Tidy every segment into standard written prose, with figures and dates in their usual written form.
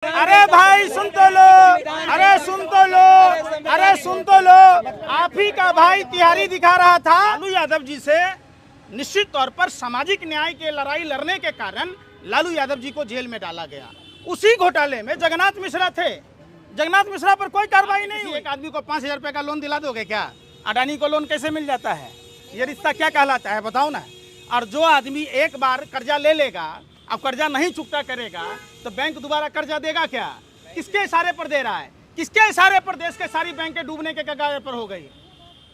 अरे भाई सुन तो लो, अरे सुन तो लो, अरे सुन तो लो, आप ही का भाई तिहारी दिखा रहा था। लालू यादव जी से निश्चित तौर पर सामाजिक न्याय के लड़ाई लड़ने के कारण लालू यादव जी को जेल में डाला गया। उसी घोटाले में जगन्नाथ मिश्रा थे। जगन्नाथ मिश्रा पर कोई कार्रवाई नहीं हुई। एक आदमी को 5,000 रुपए का लोन दिला दोगे क्या? अडानी को लोन कैसे मिल जाता है? ये रिश्ता क्या कहलाता है बताओ ना। और जो आदमी एक बार कर्जा ले लेगा, अब कर्जा नहीं चुकता करेगा तो बैंक दोबारा कर्जा देगा क्या? किसके इशारे पर दे रहा है? किसके इशारे पर देश के सारी बैंकें डूबने के कगार पर हो गई?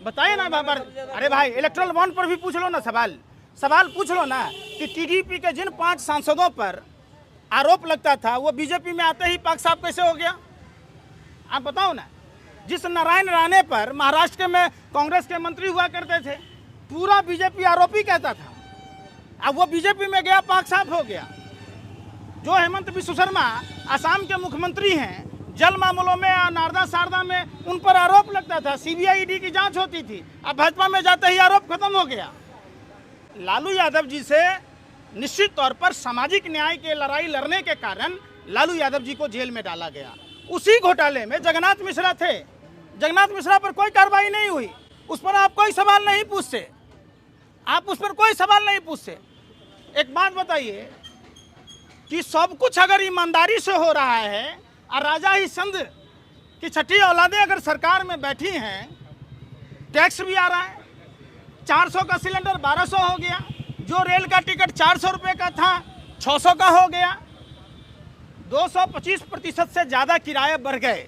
बताइए ना बाबर। अरे भाई इलेक्ट्रल बॉन्ड पर भी पूछ लो ना, सवाल पूछ लो ना कि टीडीपी के जिन 5 सांसदों पर आरोप लगता था वो बीजेपी में आते ही पाक साफ कैसे हो गया? आप बताओ ना। जिस नारायण राणे पर महाराष्ट्र के में कांग्रेस के मंत्री हुआ करते थे, पूरा बीजेपी आरोपी कहता था, अब वो बीजेपी में गया, पाक साफ हो गया। जो हेमंत बिस्व शर्मा असम के मुख्यमंत्री हैं, जल मामलों में नारदा शारदा में उन पर आरोप लगता था, सीबीआई ईडी की जांच होती थी, अब भाजपा में जाते ही आरोप खत्म हो गया। लालू यादव जी से निश्चित तौर पर सामाजिक न्याय के लड़ाई लड़ने के कारण लालू यादव जी को जेल में डाला गया। उसी घोटाले में जगन्नाथ मिश्रा थे। जगन्नाथ मिश्रा पर कोई कार्रवाई नहीं हुई। उस पर आप कोई सवाल नहीं पूछते, आप उस पर कोई सवाल नहीं पूछते। एक बात बताइए कि सब कुछ अगर ईमानदारी से हो रहा है और राजा ही संध की छठी औलादें अगर सरकार में बैठी हैं, टैक्स भी आ रहा है, 400 का सिलेंडर 1200 हो गया, जो रेल का टिकट 400 रुपये का था 600 का हो गया, 225% से ज़्यादा किराए बढ़ गए।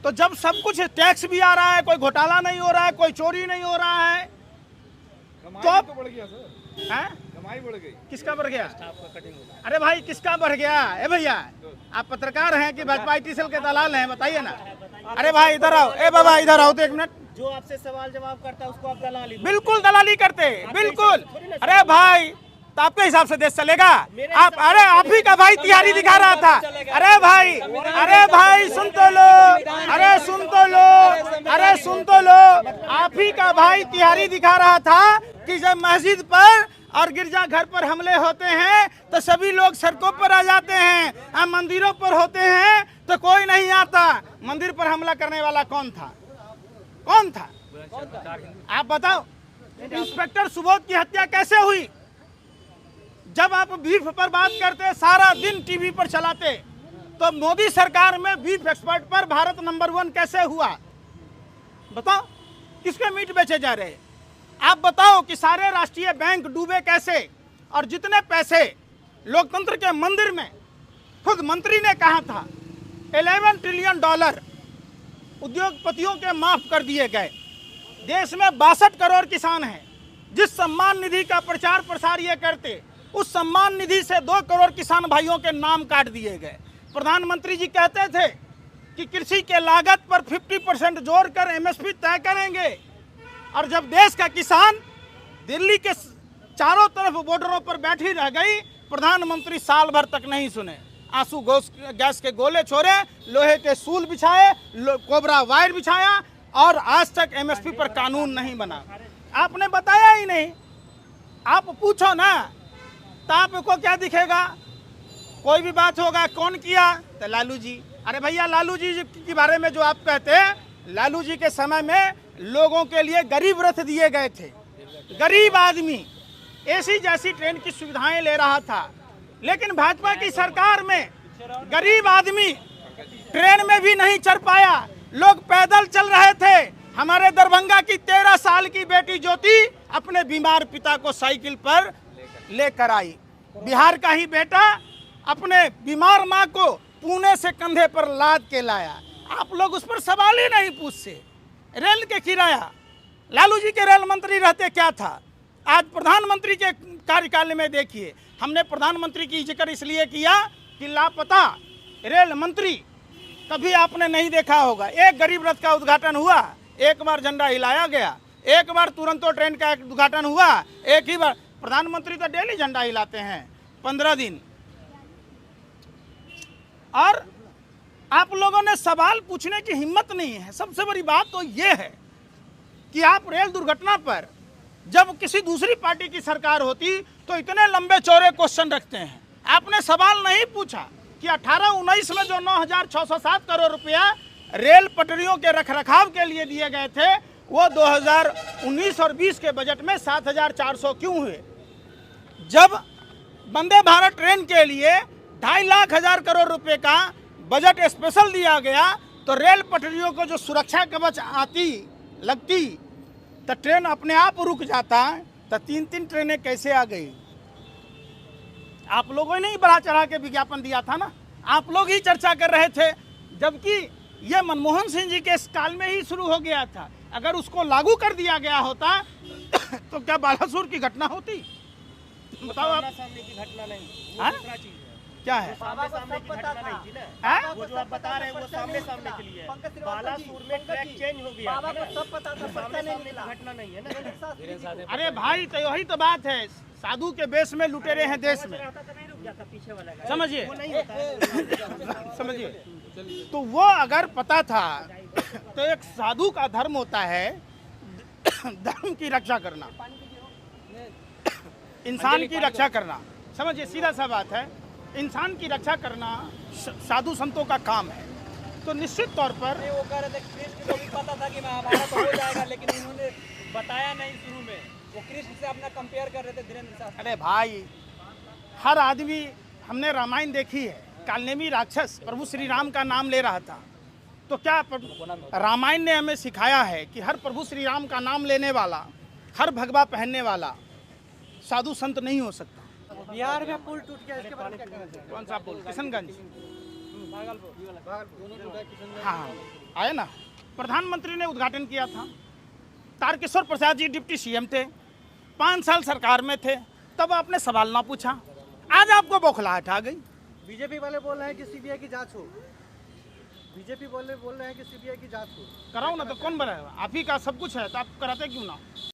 तो जब सब कुछ टैक्स भी आ रहा है, कोई घोटाला नहीं हो रहा है, कोई चोरी नहीं हो रहा है, तो बढ़ गया सर। हैं? कमाई बढ़ गई। किसका बढ़ गया? अरे भाई किसका बढ़ गया? ए भैया आप पत्रकार हैं कि भाजपा IT सेल के दलाल हैं, बताइए ना। अरे भाई इधर आओ, ए बाबा इधर आओ तो एक मिनट। जो आपसे सवाल जवाब करता है उसको आप दलाली? बिल्कुल दलाली करते, बिल्कुल। अरे भाई तो आपके हिसाब से देश चलेगा? आप अरे आप ही का भाई तिहारी दिखा रहा था। अरे भाई सुन तो लो, अरे सुन तो लो, अरे सुन तो लो, आप ही का भाई तिहारी दिखा रहा था कि जब मस्जिद पर और गिरजा घर पर हमले होते हैं तो सभी लोग सड़कों पर आ जाते हैं, और मंदिरों पर होते हैं तो कोई नहीं आता। मंदिर पर हमला करने वाला कौन था? कौन था? आप बताओ। इंस्पेक्टर सुबोध की हत्या कैसे हुई? जब आप बीफ पर बात करते, सारा दिन टीवी पर चलाते, तो मोदी सरकार में बीफ एक्सपर्ट पर भारत नंबर 1 कैसे हुआ? बताओ। किसके मीट बेचे जा रहे? आप बताओ कि सारे राष्ट्रीय बैंक डूबे कैसे? और जितने पैसे लोकतंत्र के मंदिर में खुद मंत्री ने कहा था 11 ट्रिलियन डॉलर उद्योगपतियों के माफ कर दिए गए। देश में 62 करोड़ किसान हैं। जिस सम्मान निधि का प्रचार प्रसार ये करते, उस सम्मान निधि से 2 करोड़ किसान भाइयों के नाम काट दिए गए। प्रधानमंत्री जी कहते थे कि कृषि के लागत पर 50% जोड़कर MSP तय करेंगे, और जब देश का किसान दिल्ली के चारों तरफ बॉर्डरों पर बैठी रह गई, प्रधानमंत्री साल भर तक नहीं सुने। आंसू गैस के गोले छोड़े, लोहे के सूल बिछाए, कोबरा वायर बिछाया, और आज तक MSP पर कानून नहीं बना। आपने बताया ही नहीं। आप पूछो ना तो आपको क्या दिखेगा? कोई भी बात होगा कौन किया तो लालू जी। अरे भैया लालू जी के बारे में जो आप कहते हैं, लालू जी के समय में लोगों के लिए गरीब रथ दिए गए थे। गरीब आदमी AC जैसी ट्रेन की सुविधाएं ले रहा था, लेकिन भाजपा की सरकार में गरीब आदमी ट्रेन में भी नहीं चढ़ पाया, लोग पैदल चल रहे थे। हमारे दरभंगा की 13 साल की बेटी ज्योति अपने बीमार पिता को साइकिल पर लेकर आई। बिहार का ही बेटा अपने बीमार माँ को पुणे से कंधे पर लाद के लाया। आप लोग उस पर सवाल ही नहीं पूछते। रेल के किराया, लालू जी के रेल मंत्री रहते क्या था? आज प्रधानमंत्री के कार्यकाल में देखिए, हमने प्रधानमंत्री की जिक्र इसलिए किया कि लापता रेल मंत्री कभी आपने नहीं देखा होगा। एक गरीब रथ का उद्घाटन हुआ, एक बार झंडा हिलाया गया, एक बार तुरंतो ट्रेन का उद्घाटन हुआ, एक ही बार। प्रधानमंत्री तो डेली झंडा हिलाते हैं 15 दिन। और आप लोगों ने सवाल पूछने की हिम्मत नहीं है। सबसे बड़ी बात तो ये है कि आप रेल दुर्घटना पर जब किसी दूसरी पार्टी की सरकार होती तो इतने लंबे चौड़े क्वेश्चन रखते हैं। आपने सवाल नहीं पूछा कि 18-19 में जो 9,607 करोड़ रुपया रेल पटरियों के रखरखाव के लिए दिए गए थे, वो 2019 और 20 के बजट में 7,400 क्यों हुए? जब वंदे भारत ट्रेन के लिए 2.5 लाख करोड़ रुपए का बजट स्पेशल दिया गया, तो रेल पटरियों को जो सुरक्षा कवच लगती तो ट्रेन अपने आप रुक जाता। तो 3-3 ट्रेनें कैसे आ गई? आप लोगों ने ही बढ़ा चढ़ा के विज्ञापन दिया था ना, आप लोग ही चर्चा कर रहे थे, जबकि ये मनमोहन सिंह जी के काल में ही शुरू हो गया था। अगर उसको लागू कर दिया गया होता तो क्या बालासुर की घटना होती? बताओ आप। सामने की घटना नहीं, वो हाँ? दूसरा चीज है। क्या है? सामने सामने की घटना नहीं थी ना। हाँ? वो जो आप बता रहे हैं वो सामने सामने के लिए है। बालासुर में ट्रैक चेंज हो गया बाबा है ना। को सब पता था, सामने नहीं सामने की घटना नहीं है ना। अरे भाई, तो यही तो बात है, साधु के बेस में लुटेरे हैं देश में, रहता तो नहीं रुक जाता पीछे वाला गाड़ी। समझिए। वो नहीं होता है। समझिए। तो वो अगर पता था, तो एक साधु का धर्म होता है धर्म की रक्षा करना, इंसान की रक्षा करना। समझिए, सीधा सा बात है, इंसान की रक्षा करना साधु संतों का काम है। तो निश्चित तौर पर वो कह रहे थे कृष्ण को भी पता था कि महाभारत हो जाएगा, लेकिन उन्होंने बताया नहीं शुरू में। वो कृष्ण से अपना कंपेयर कर रहे थे धीरेन्द्र शास्त्री। अरे भाई, हर आदमी, हमने रामायण देखी है, कालनेमी राक्षस प्रभु श्री राम का नाम ले रहा था। तो क्या रामायण ने हमें सिखाया है कि हर प्रभु श्री राम का नाम लेने वाला, हर भगवा पहनने वाला साधु संत नहीं हो सकता? बिहार में पुल टूट गया, इसके बारे में क्या कहना चाहिए? कौन सा पुल? किशनगंज। भागलपुर। हाँ, आए ना, प्रधानमंत्री ने उद्घाटन किया था। तारकिशोर प्रसाद जी डिप्टी सीएम थे, 5 साल सरकार में थे, तब आपने सवाल ना पूछा। आज आपको बौखलाहट आ गई। बीजेपी वाले बोल रहे हैं कि सीबीआई की जांच हो। बीजेपी बोल रहे हैं कि सीबीआई की जांच हो। कराओ ना, तो कौन बनाएगा? आप ही का सब कुछ है, तो आप कराते क्यों ना?